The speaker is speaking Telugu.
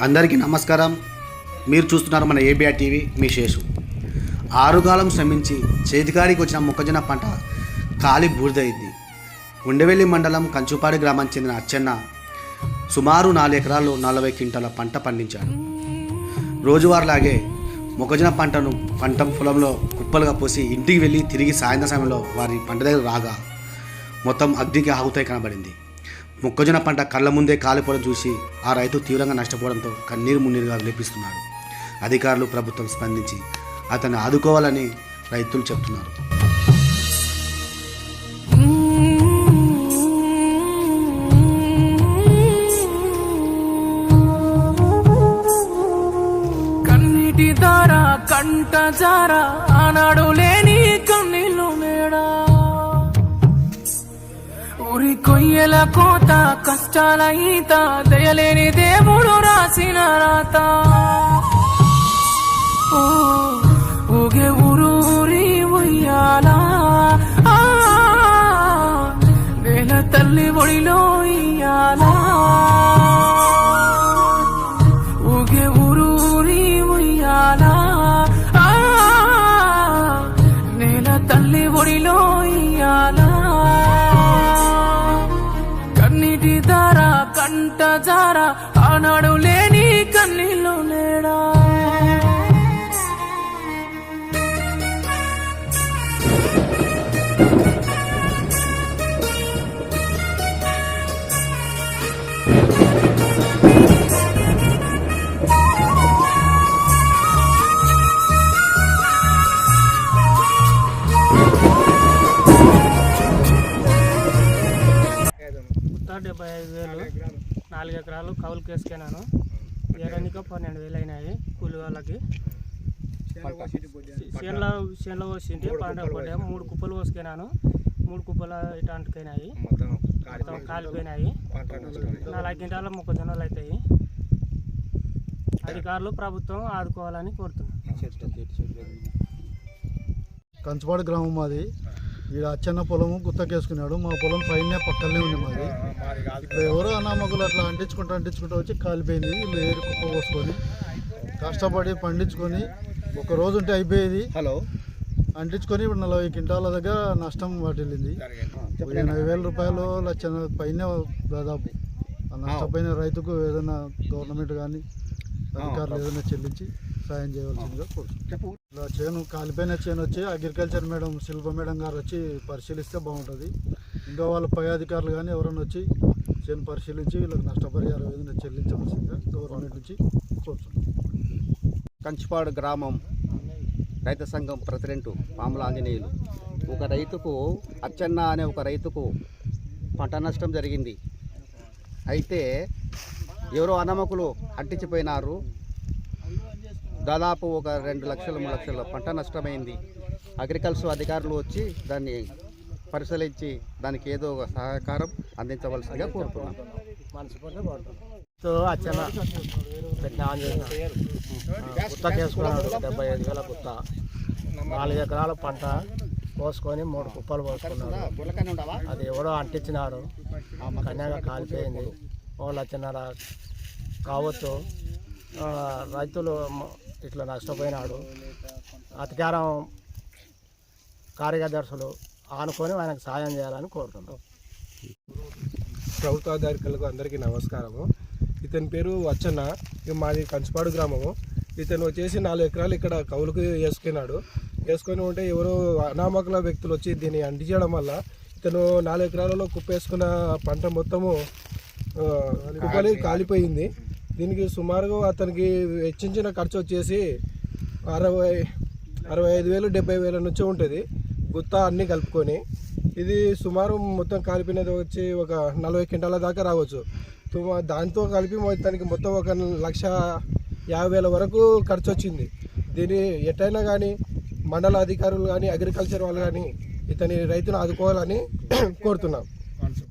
అందరికీ నమస్కారం. మీరు చూస్తున్నారు మన ఏబిఆర్ టీవీ. మీ శేషు. ఆరుగాలం శ్రమించి చేతికాడికి వచ్చిన మొక్కజొన్న పంట కాలి బూడిదైంది. ఉండవెల్లి మండలం కంచుపాడి గ్రామానికి చెందిన అచ్చెన్న సుమారు 4 ఎకరాల్లో 40 క్వింటాల పంట పండించాడు. రోజువారీలాగే మొక్కజొన్న పంట పొలంలో కుప్పలుగా పోసి ఇంటికి వెళ్ళి తిరిగి సాయంత్రం సమయంలో వారి పంట దగ్గర రాగా మొత్తం అగ్నికి ఆహుతై కనబడింది. మొక్కజొన్న పంట కళ్ళ ముందే కాలిపోవడం చూసి ఆ రైతు తీవ్రంగా నష్టపోవడంతో కన్నీరు మున్నీరుగా విలపిస్తున్నాడు. అధికారులు, ప్రభుత్వం స్పందించి అతన్ని ఆదుకోవాలని రైతులు చెప్తున్నారు. కన్నీటి దార కంట జార ఆనాడు లేని కన్నీళ్ళు మేడా ఊరి కొయ్యల కోత కష్టాల ఈత దయలేని దేవుడు రాసిన రాత ఊగే ఊరూరి ఉయ్యాలా నేల తల్లి ఒడిలో ఇయ్యాలా ఊగే ఊరూరి ఉయ్యాలా నేల తల్లి ఒడిలో ఇయ్యాలా కన్నీటి దార కంట జార ఆనాడు లేని కన్నీళ్ళు లేడా మొత్తం 75,000 4 ఎకరాలు కౌలు కేసుకున్నాను. ఏడాదికి 12,000 అయినాయి కూలి వాళ్ళకి. చేనులో పోసింది పంట పడ్డా 3 కుప్పలు పోసుకున్నాను. 3 కుప్పలు ఇటాంటికైనాయి, మొత్తం కాలిపోయినాయి. 4 క్వింటాల మొక్కజొన్నలు అవుతాయి. అధికారులు, ప్రభుత్వం ఆదుకోవాలని కోరుతున్నాను. కంచుపాడు గ్రామం మాది. వీడు అచ్చెన్న పొలము గుత్తకేసుకున్నాడు. మా పొలం పైన పక్కనే ఉంది మాది. ఇప్పుడు ఎవరో అనామకులు అట్లా అంటించుకుంటూ వచ్చి కాలిపోయింది. వీళ్ళు ఏరు కుప్ప పోసుకొని కష్టపడి పండించుకొని ఒక రోజు ఉంటే అయిపోయేది. అంటించుకొని ఇప్పుడు 40 క్వింటాల దగ్గర నష్టం వాటిల్లింది. 80,000 రూపాయలు లక్ష పైన దాదాపు. ఆ నష్టపోయిన రైతుకు ఏదైనా గవర్నమెంట్ కానీ అధికారులు ఏదైనా చెల్లించి సాయం చేయవలసిందిగా కోరుతున్నాం. ఇలా చేను కాలిపోయిన చేను వచ్చి అగ్రికల్చర్ మేడం, శిల్ప మేడం గారు వచ్చి పరిశీలిస్తే బాగుంటుంది. ఇంకా వాళ్ళ పై అధికారులు కానీ ఎవరైనా వచ్చి చేను పరిశీలించి వీళ్ళకి నష్టపరిహారం ఏదైనా చెల్లించవలసిందిగా గవర్నమెంట్ నుంచి కోరుతున్నాం. కంచుపాడు గ్రామం రైతు సంఘం ప్రెసిడెంట్ పాముల ఆంజనేయులు. ఒక రైతుకు, అచ్చెన్న అనే ఒక రైతుకు పంట నష్టం జరిగింది. అయితే ఎవరో అనామకులు అంటించిపోయినారు. దాదాపు ఒక 2 లక్షలు 3 లక్షల పంట నష్టమైంది. అగ్రికల్చర్ అధికారులు వచ్చి దాన్ని పరిశీలించి దానికి ఏదో ఒక సహకారం అందించవలసిందిగా కోరుతున్నాం. అచ్చెన్న పెట్టిన గుత్త చేసుకున్నాడు. 75,000 గుత్త, 4 ఎకరాల పంట పోసుకొని 3 కుప్పలు పోసుకున్నాడు. అది ఎవడో అంటించినారు, కన్యాగా కాలిపోయింది. వాళ్ళు వచ్చినార కావచ్చు. రైతులు ఇట్లా నష్టపోయినాడు. అధికారం కార్యదర్శులు ఆనుకొని ఆయనకు సాయం చేయాలని కోరుతున్నాం. ప్రభుత్వాధికారులకు అందరికీ నమస్కారము. ఇతని పేరు అచ్చెన్న. మాది కంచుపాడు గ్రామము. ఇతను వచ్చేసి 4 ఎకరాలు ఇక్కడ కౌలుకు వేసుకొని ఉంటే ఎవరో అనామకుల వ్యక్తులు వచ్చి దీన్ని అంటించడం వల్ల ఇతను 4 ఎకరాలలో కుప్పేసుకున్న పంట మొత్తము కుప్పలి కాలిపోయింది. దీనికి సుమారుగా అతనికి వెచ్చించిన ఖర్చు వచ్చేసి 65,000 70,000 నుంచి ఉంటుంది గుత్త అన్నీ కలుపుకొని. ఇది సుమారు మొత్తం కాలిపోయినది వచ్చి ఒక 40 క్వింటాల దాకా రావచ్చు. దాంతో కలిపి దానికి మొత్తం ఒక 1,50,000 వరకు ఖర్చు వచ్చింది. దీన్ని ఎట్టయినా కానీ మండల అధికారులు కానీ అగ్రికల్చర్ వాళ్ళు కానీ ఇతని రైతును ఆదుకోవాలని కోరుతున్నాం.